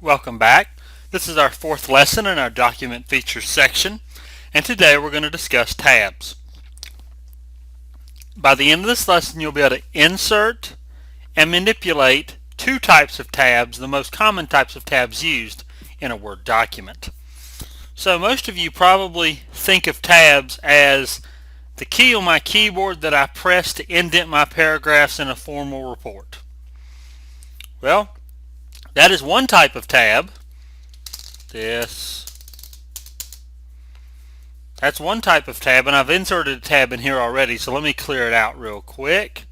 Welcome back. This is our fourth lesson in our document features section, and today we're going to discuss tabs. By the end of this lesson, you'll be able to insert and manipulate two types of tabs, the most common types of tabs used in a Word document. So most of you probably think of tabs as the key on my keyboard that I press to indent my paragraphs in a formal report. Well, that is one type of tab. That's one type of tab, and I've inserted a tab in here already, so let me clear it out real quick.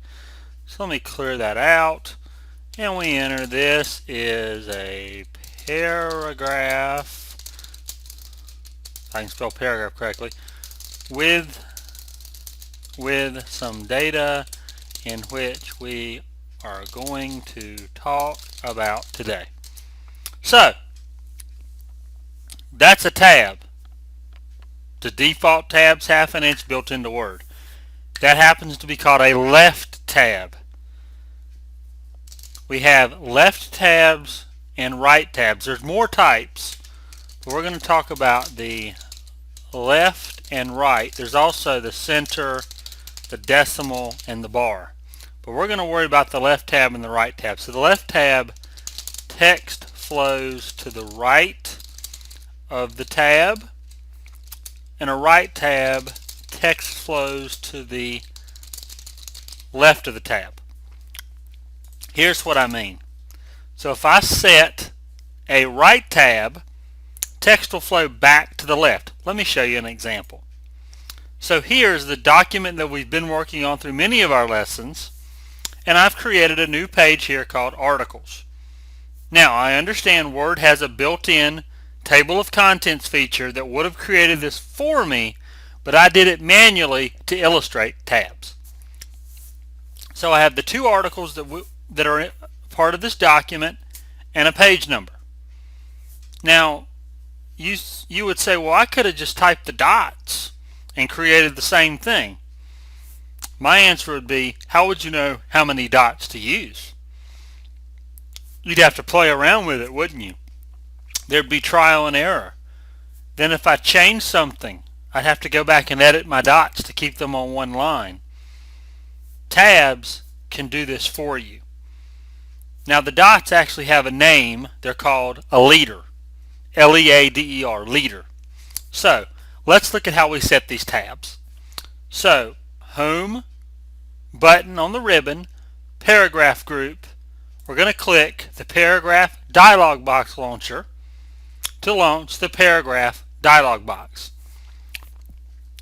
So let me clear that out, and we enter this is a paragraph, if I can spell paragraph correctly, with some data in which we are going to talk about today. So that's a tab. The default tab's ½ inch built into Word. That happens to be called a left tab. We have left tabs and right tabs. There's more types, but we're going to talk about the left and right. There's also the center, the decimal, and the bar. But we're going to worry about the left tab and the right tab. So the left tab, text flows to the right of the tab, and a right tab, text flows to the left of the tab. Here's what I mean. So if I set a right tab, text will flow back to the left. Let me show you an example. So here's the document that we've been working on through many of our lessons, and I've created a new page here called Articles. Now, I understand Word has a built-in table of contents feature that would have created this for me, but I did it manually to illustrate tabs. So I have the two articles that are part of this document and a page number. Now, you would say, well, I could have just typed the dots and created the same thing. My answer would be, how would you know how many dots to use? You'd have to play around with it, wouldn't you? There'd be trial and error. Then if I changed something, I'd have to go back and edit my dots to keep them on one line. Tabs can do this for you. Now the dots actually have a name. They're called a leader. L-E-A-D-E-R, leader. So let's look at how we set these tabs. So home button on the ribbon, paragraph group. We're going to click the paragraph dialog box launcher to launch the paragraph dialog box.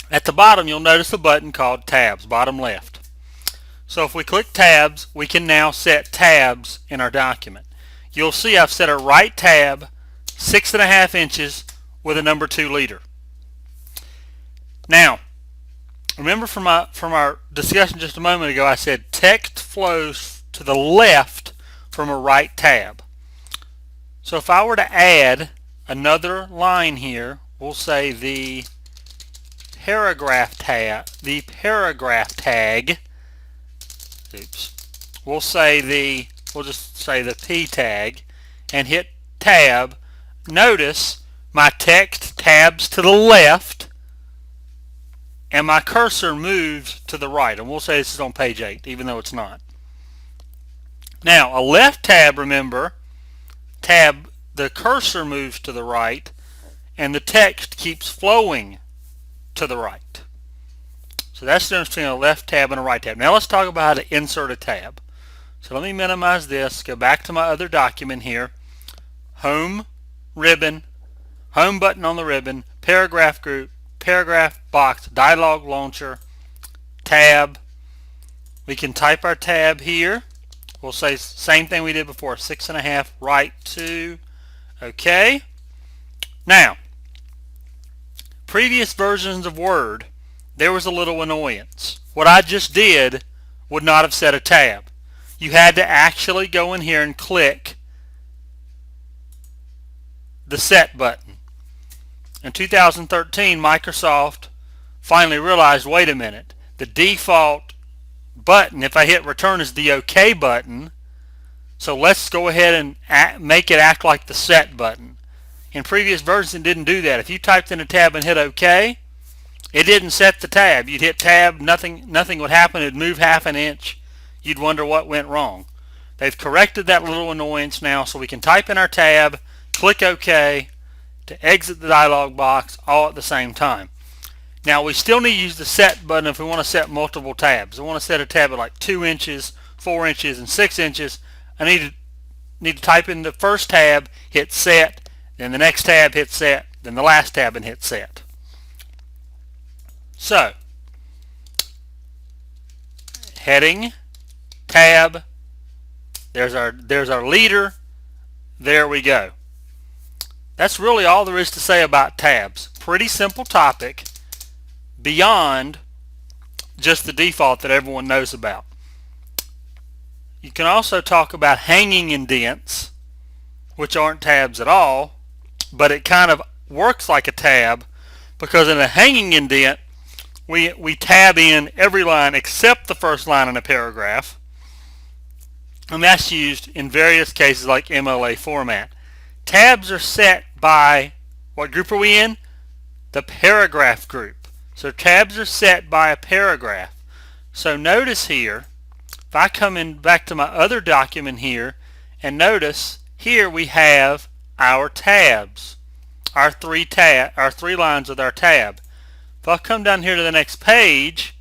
At the bottom you'll notice a button called tabs, bottom left. So if we click tabs, we can now set tabs in our document. You'll see I've set a right tab 6½ inches with a number 2 leader. Now remember from our discussion just a moment ago, I said text flows to the left from a right tab. So if I were to add another line here, we'll say the paragraph tag, we'll just say the P tag and hit tab. Notice my text tabs to the left and my cursor moves to the right, and we'll say this is on page 8 even though it's not. Now a left tab, remember, the cursor moves to the right and the text keeps flowing to the right. So that's the difference between a left tab and a right tab. Now let's talk about how to insert a tab. So let me minimize this, go back to my other document here. Home ribbon, home button on the ribbon, paragraph group, paragraph box, dialog launcher, tab. We can type our tab here. We'll say same thing we did before, 6½ right 2. Okay. Now, previous versions of Word, there was a little annoyance. What I just did would not have set a tab. You had to actually go in here and click the set button. In 2013, Microsoft finally realized, wait a minute, the default button, if I hit return, is the OK button. So let's go ahead and make it act like the set button. In previous versions it didn't do that. If you typed in a tab and hit OK, it didn't set the tab. You'd hit tab, nothing would happen. It'd move half an inch. You'd wonder what went wrong. They've corrected that little annoyance now, so we can type in our tab, click OK to exit the dialog box all at the same time. Now we still need to use the set button if we want to set multiple tabs. I want to set a tab at like 2 inches, 4 inches, and 6 inches. I need to type in the first tab, hit set, then the next tab, hit set, then the last tab, and hit set. So, heading, tab, there's our leader, there we go. That's really all there is to say about tabs. Pretty simple topic beyond just the default that everyone knows about. You can also talk about hanging indents, which aren't tabs at all, but it kind of works like a tab, because in a hanging indent we tab in every line except the first line in a paragraph, and that's used in various cases like MLA format. Tabs are set by, what group are we in? The paragraph group. So tabs are set by a paragraph. So notice here, if I come in back to my other document here, and notice here we have our tabs, our three lines with our tab. If I come down here to the next page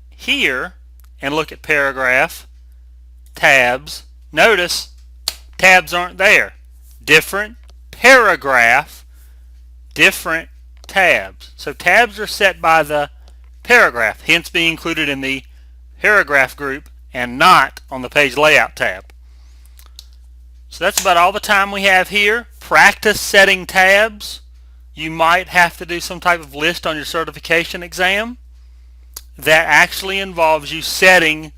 here and look at paragraph, tabs, notice tabs aren't there. Different paragraph, different tabs. So tabs are set by the paragraph, hence being included in the paragraph group and not on the page layout tab. So that's about all the time we have here. Practice setting tabs. You might have to do some type of list on your certification exam that actually involves you setting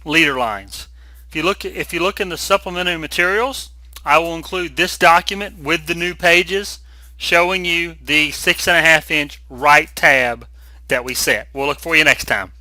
leader lines. If you look in the supplementary materials, I will include this document with the new pages showing you the 6.5 inch right tab that we set. We'll look for you next time.